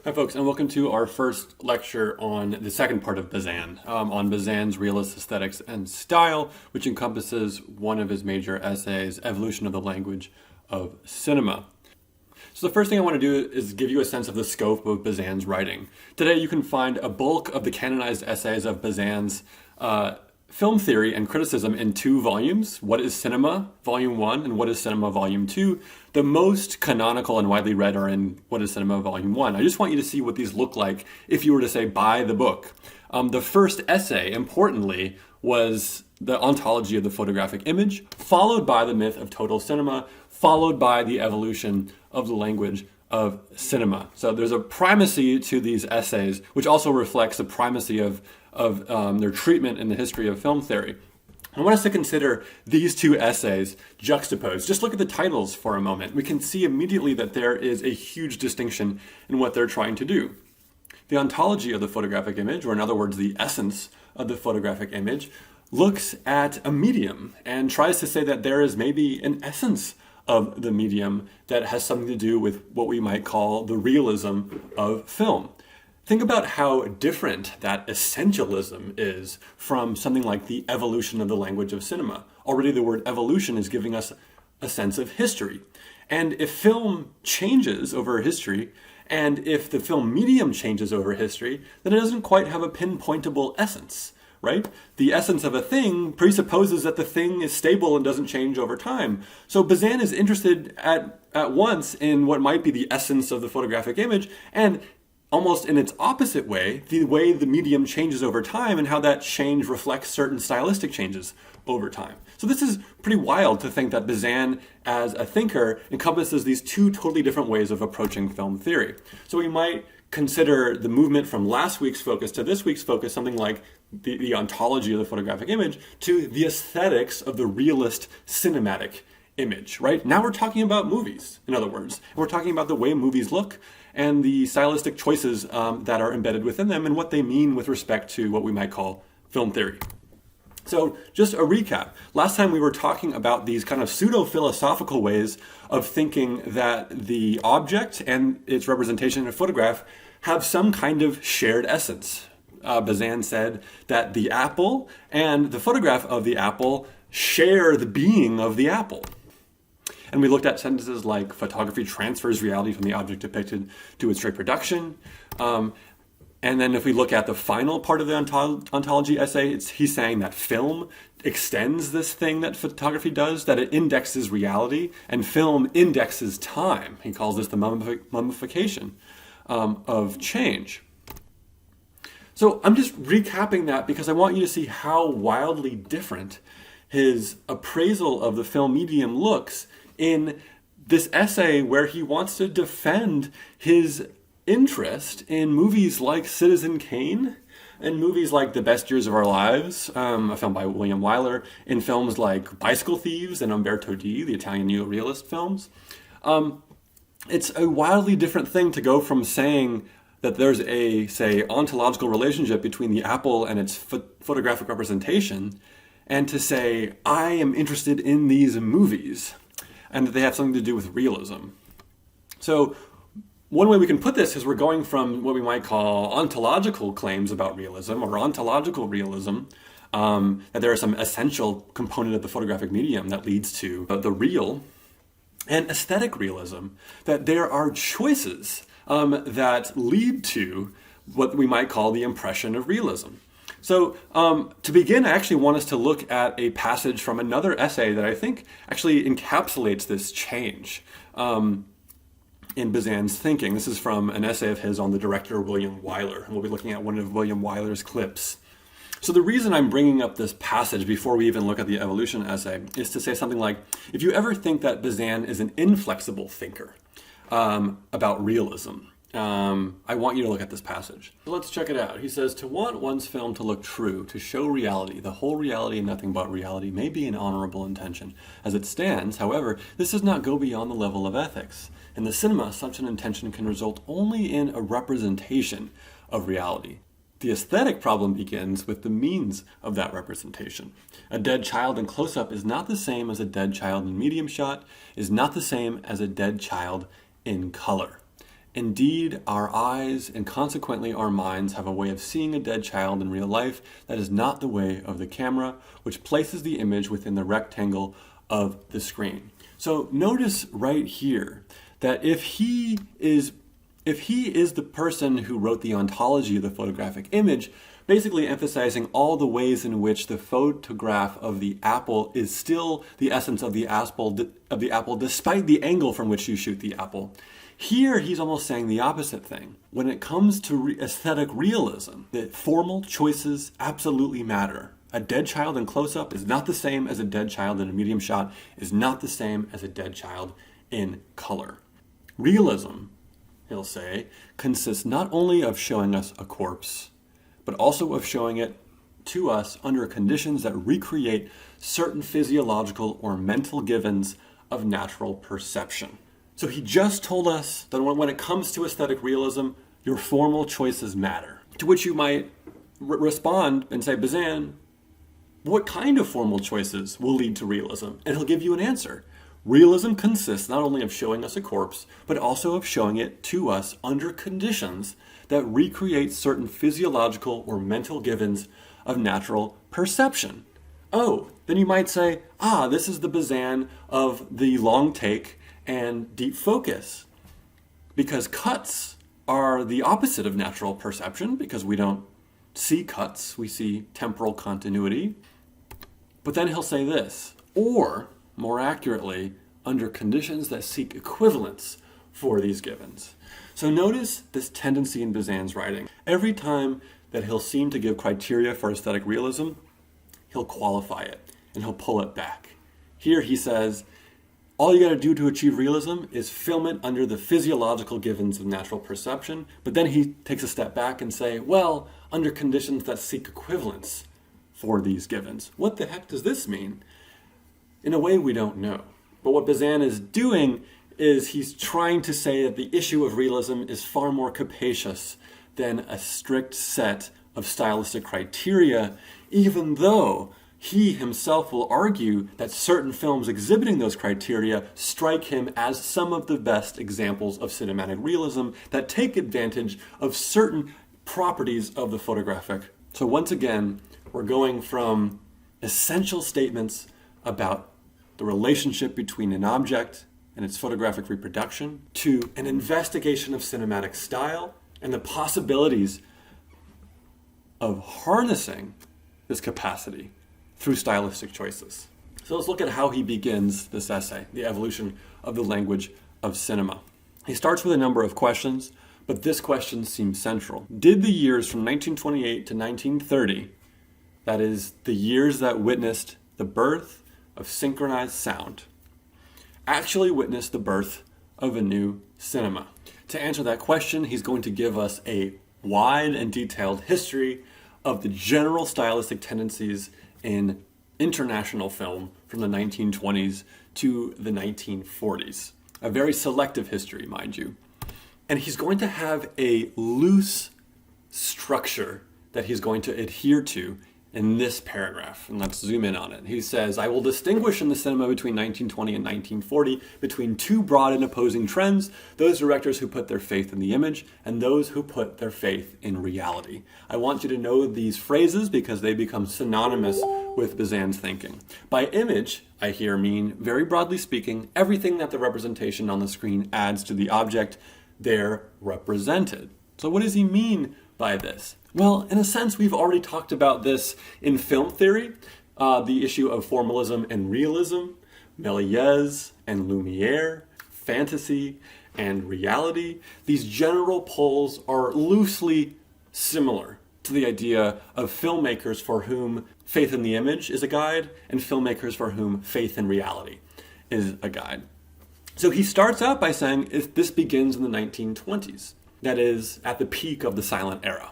Hi folks, and welcome to our first lecture on the second part of Bazin, on Bazin's Realist Aesthetics and Style, which encompasses one of his major essays, Evolution of the Language of Cinema. So the first thing I want to do is give you a sense of the scope of Bazin's writing. Today you can find a bulk of the canonized essays of Bazin's film theory and criticism in two volumes, What is Cinema, Volume 1, and What is Cinema, Volume 2. The most canonical and widely read are in What is Cinema, Volume 1. I just want you to see what these look like if you were to say, buy the book. The first essay, importantly, was the Ontology of the Photographic Image, followed by the myth of total cinema, followed by the evolution of the language of cinema. So there's a primacy to these essays, which also reflects the primacy of their treatment in the history of film theory. I want us to consider these two essays juxtaposed. Just look at the titles for a moment. We can see immediately that there is a huge distinction in what they're trying to do. The ontology of the photographic image, or in other words, the essence of the photographic image, looks at a medium and tries to say that there is maybe an essence of the medium that has something to do with what we might call the realism of film. Think about how different that essentialism is from something like the evolution of the language of cinema. Already the word evolution is giving us a sense of history. And if film changes over history, and if the film medium changes over history, then it doesn't quite have a pinpointable essence, right? The essence of a thing presupposes that the thing is stable and doesn't change over time. So Bazin is interested at once in what might be the essence of the photographic image, and almost in its opposite way the medium changes over time and how that change reflects certain stylistic changes over time. So this is pretty wild to think that Bazin, as a thinker, encompasses these two totally different ways of approaching film theory. So we might consider the movement from last week's focus to this week's focus something like the ontology of the photographic image to the aesthetics of the realist cinematic image, right? Now we're talking about movies, in other words. And we're talking about the way movies look and the stylistic choices that are embedded within them and what they mean with respect to what we might call film theory. So just a recap. Last time we were talking about these kind of pseudo-philosophical ways of thinking that the object and its representation in a photograph have some kind of shared essence. Bazin said that the apple and the photograph of the apple share the being of the apple. And we looked at sentences like photography transfers reality from the object depicted to its reproduction. And then if we look at the final part of the ontology essay, he's saying that film extends this thing that photography does, that it indexes reality, and film indexes time. He calls this the mummification of change. So I'm just recapping that because I want you to see how wildly different his appraisal of the film medium looks in this essay where he wants to defend his interest in movies like Citizen Kane and movies like The Best Years of Our Lives, a film by William Wyler, in films like Bicycle Thieves and Umberto D, the Italian neorealist films. It's a wildly different thing to go from saying that there's a, say, ontological relationship between the apple and its photographic representation, and to say, I am interested in these movies, and that they have something to do with realism. So one way we can put this is we're going from what we might call ontological claims about realism or ontological realism, that there is some essential component of the photographic medium that leads to the real, and aesthetic realism, that there are choices that lead to what we might call the impression of realism. So to begin, I actually want us to look at a passage from another essay that I think actually encapsulates this change in Bazin's thinking. This is from an essay of his on the director William Wyler, and we'll be looking at one of William Wyler's clips. So the reason I'm bringing up this passage before we even look at the evolution essay is to say something like, if you ever think that Bazin is an inflexible thinker about realism, I want you to look at this passage. So let's check it out. He says, to want one's film to look true, to show reality, the whole reality and nothing but reality, may be an honorable intention. As it stands, however, this does not go beyond the level of ethics. In the cinema, such an intention can result only in a representation of reality. The aesthetic problem begins with the means of that representation. A dead child in close-up is not the same as a dead child in medium shot, is not the same as a dead child in color. Indeed, our eyes and consequently our minds have a way of seeing a dead child in real life that is not the way of the camera, which places the image within the rectangle of the screen. So notice right here that if he is the person who wrote the ontology of the photographic image, basically emphasizing all the ways in which the photograph of the apple is still the essence of the apple despite the angle from which you shoot the apple. Here, he's almost saying the opposite thing. When it comes to aesthetic realism, that formal choices absolutely matter. A dead child in close-up is not the same as a dead child in a medium shot, is not the same as a dead child in color. Realism, he'll say, consists not only of showing us a corpse, but also of showing it to us under conditions that recreate certain physiological or mental givens of natural perception. So he just told us that when it comes to aesthetic realism, your formal choices matter. To which you might respond and say, Bazin, what kind of formal choices will lead to realism? And he'll give you an answer. Realism consists not only of showing us a corpse, but also of showing it to us under conditions that recreate certain physiological or mental givens of natural perception. Oh, then you might say, this is the Bazin of the long take and deep focus. Because cuts are the opposite of natural perception, because we don't see cuts, we see temporal continuity. But then he'll say this, or, more accurately, under conditions that seek equivalence for these givens. So notice this tendency in Bazin's writing. Every time that he'll seem to give criteria for aesthetic realism, he'll qualify it and he'll pull it back. Here he says, all you got to do to achieve realism is film it under the physiological givens of natural perception, but then he takes a step back and say, well, under conditions that seek equivalence for these givens. What the heck does this mean? In a way, we don't know. But what Bazin is doing is he's trying to say that the issue of realism is far more capacious than a strict set of stylistic criteria, even though he himself will argue that certain films exhibiting those criteria strike him as some of the best examples of cinematic realism that take advantage of certain properties of the photographic. So once again, we're going from essential statements about the relationship between an object and its photographic reproduction to an investigation of cinematic style and the possibilities of harnessing this capacity through stylistic choices. So let's look at how he begins this essay, The Evolution of the Language of Cinema. He starts with a number of questions, but this question seems central. Did the years from 1928 to 1930, that is, the years that witnessed the birth of synchronized sound, actually witness the birth of a new cinema? To answer that question, he's going to give us a wide and detailed history of the general stylistic tendencies in international film from the 1920s to the 1940s. A very selective history, mind you. And he's going to have a loose structure that he's going to adhere to in this paragraph. And let's zoom in on it. He says, I will distinguish in the cinema between 1920 and 1940 between two broad and opposing trends, those directors who put their faith in the image and those who put their faith in reality. I want you to know these phrases because they become synonymous with Bazin's thinking. By image, I here mean, very broadly speaking, everything that the representation on the screen adds to the object there represented. So what does he mean by this? Well, in a sense, we've already talked about this in film theory, the issue of formalism and realism, Méliès and Lumière, fantasy and reality. These general poles are loosely similar to the idea of filmmakers for whom faith in the image is a guide and filmmakers for whom faith in reality is a guide. So he starts out by saying this begins in the 1920s, that is, at the peak of the silent era.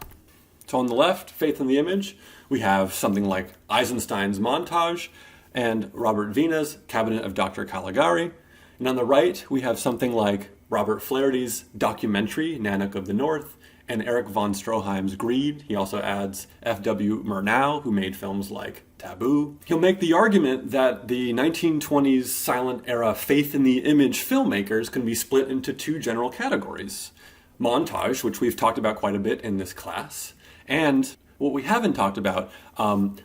So on the left, faith in the image, we have something like Eisenstein's Montage and Robert Vina's Cabinet of Dr. Caligari. And on the right, we have something like Robert Flaherty's documentary, Nanook of the North, and Erich von Stroheim's Greed. He also adds F.W. Murnau, who made films like Taboo. He'll make the argument that the 1920s silent era faith in the image filmmakers can be split into two general categories. montage, which we've talked about quite a bit in this class, and what we haven't talked about,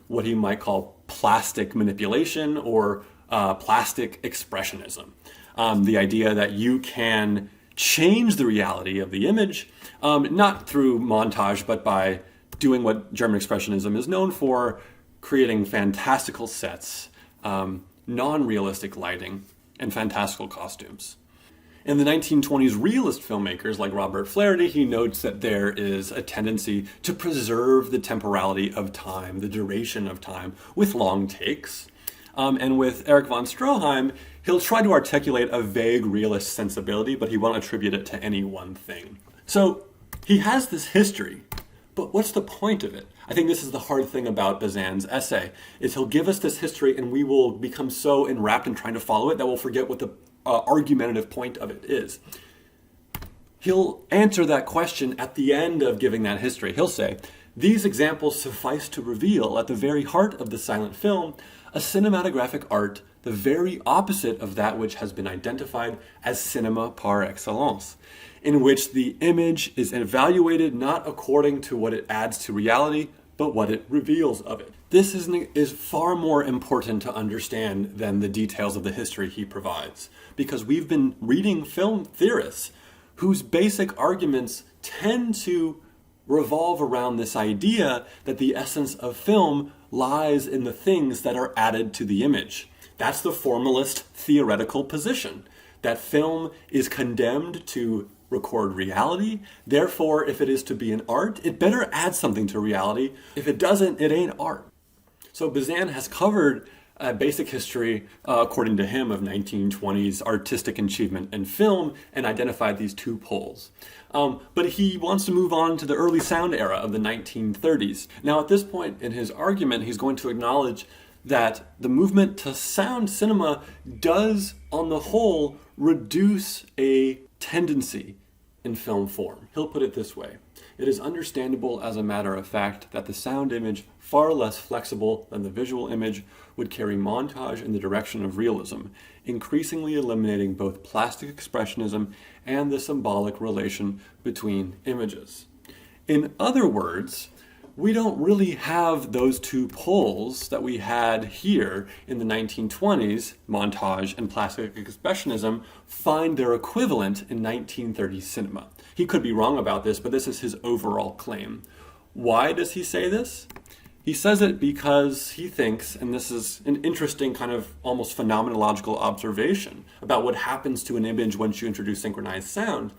what he might call plastic manipulation or plastic expressionism. The idea that you can change the reality of the image, not through montage, but by doing what German expressionism is known for, creating fantastical sets, non-realistic lighting, and fantastical costumes. In the 1920s, realist filmmakers like Robert Flaherty, he notes that there is a tendency to preserve the temporality of time, the duration of time, with long takes. And with Erich von Stroheim, he'll try to articulate a vague realist sensibility, but he won't attribute it to any one thing. So he has this history, but what's the point of it? I think this is the hard thing about Bazin's essay, is he'll give us this history and we will become so enwrapped in trying to follow it that we'll forget what the argumentative point of it is. He'll answer that question at the end of giving that history. He'll say, these examples suffice to reveal at the very heart of the silent film a cinematographic art the very opposite of that which has been identified as cinema par excellence, in which the image is evaluated not according to what it adds to reality, but what it reveals of it. This is far more important to understand than the details of the history he provides, because we've been reading film theorists whose basic arguments tend to revolve around this idea that the essence of film lies in the things that are added to the image. That's the formalist theoretical position, that film is condemned to record reality. Therefore, if it is to be an art, it better add something to reality. If it doesn't, it ain't art. So Bazin has covered a basic history, according to him, of 1920s artistic achievement in film and identified these two poles. But he wants to move on to the early sound era of the 1930s. Now, at this point in his argument, he's going to acknowledge that the movement to sound cinema does, on the whole, reduce a tendency in film form. He'll put it this way: it is understandable as a matter of fact that the sound image, far less flexible than the visual image, would carry montage in the direction of realism, increasingly eliminating both plastic expressionism and the symbolic relation between images. In other words, we don't really have those two poles that we had here in the 1920s, montage and plastic expressionism, find their equivalent in 1930s cinema. He could be wrong about this, but this is his overall claim. Why does he say this? He says it because he thinks, and this is an interesting kind of almost phenomenological observation about what happens to an image once you introduce synchronized sound,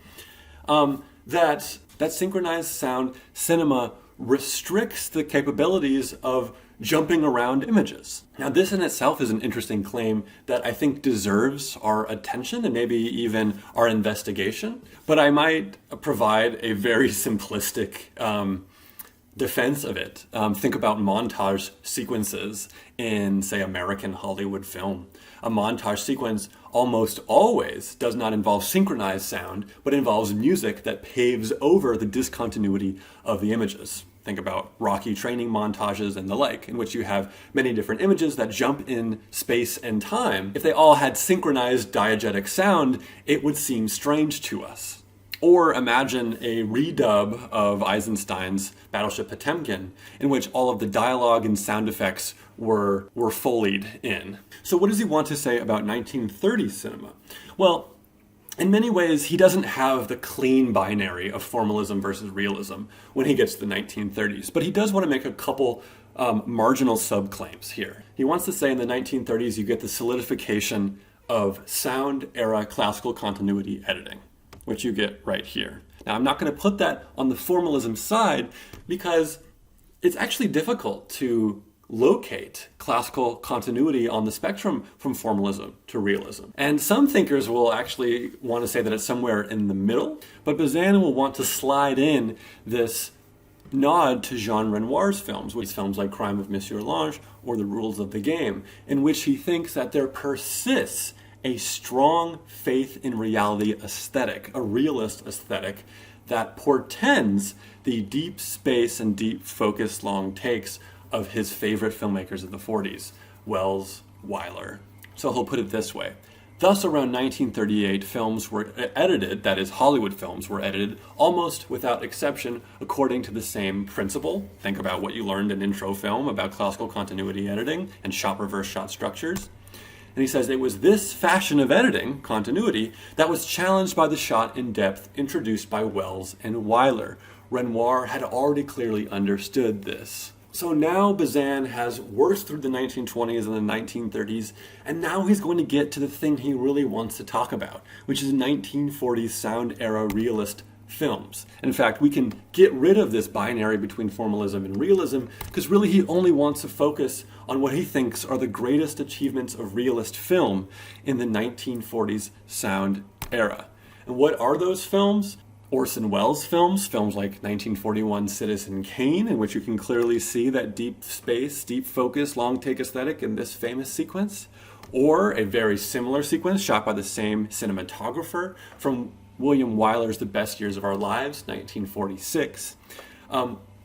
that synchronized sound cinema restricts the capabilities of jumping around images. Now, this in itself is an interesting claim that I think deserves our attention and maybe even our investigation, but I might provide a very simplistic defense of it. Think about montage sequences in, say, American Hollywood film. A montage sequence almost always does not involve synchronized sound, but involves music that paves over the discontinuity of the images. Think about Rocky training montages and the like, in which you have many different images that jump in space and time. If they all had synchronized diegetic sound, it would seem strange to us. Or imagine a redub of Eisenstein's Battleship Potemkin, in which all of the dialogue and sound effects were foleyed in. So what does he want to say about 1930s cinema? Well, in many ways, he doesn't have the clean binary of formalism versus realism when he gets to the 1930s, but he does want to make a couple marginal subclaims here. He wants to say in the 1930s, you get the solidification of sound era classical continuity editing, which you get right here. Now, I'm not going to put that on the formalism side because it's actually difficult to locate classical continuity on the spectrum from formalism to realism. And some thinkers will actually want to say that it's somewhere in the middle, but Bazin will want to slide in this nod to Jean Renoir's films, with films like Crime of Monsieur Lange or The Rules of the Game, in which he thinks that there persists a strong faith in reality aesthetic, a realist aesthetic that portends the deep space and deep focused long takes of his favorite filmmakers of the 40s, Wells, Wyler. So he'll put it this way: Thus, around 1938, films were edited, that is, Hollywood films were edited, almost without exception, according to the same principle. Think about what you learned in intro film about classical continuity editing and shot reverse shot structures. And he says it was this fashion of editing, continuity, that was challenged by the shot in depth introduced by Wells and Wyler. Renoir had already clearly understood this. So now Bazin has worked through the 1920s and the 1930s, and now he's going to get to the thing he really wants to talk about, which is 1940s sound era realist films. In fact, we can get rid of this binary between formalism and realism because really he only wants to focus on what he thinks are the greatest achievements of realist film in the 1940s sound era. And what are those films? Orson Welles films like 1941 Citizen Kane, in which you can clearly see that deep space, deep focus, long take aesthetic in this famous sequence, or a very similar sequence shot by the same cinematographer from William Wyler's The Best Years of Our Lives, 1946,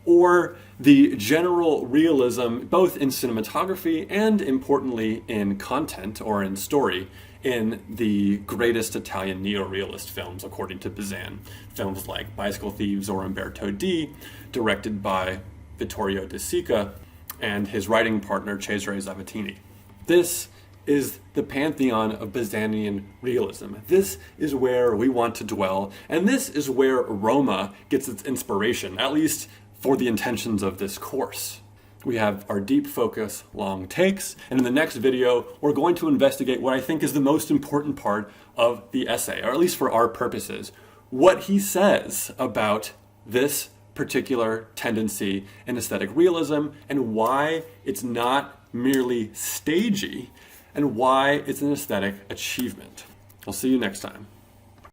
or the general realism, both in cinematography and, importantly, in content or in story, in the greatest Italian neorealist films, according to Bazin. Films like Bicycle Thieves or Umberto D, directed by Vittorio De Sica and his writing partner Cesare Zavattini. This is the pantheon of Bazinian realism. This is where we want to dwell, and this is where Roma gets its inspiration, at least for the intentions of this course. We have our deep focus, long takes, and in the next video, we're going to investigate what I think is the most important part of the essay, or at least for our purposes, what he says about this particular tendency in aesthetic realism and why it's not merely stagey and why it's an aesthetic achievement. I'll see you next time.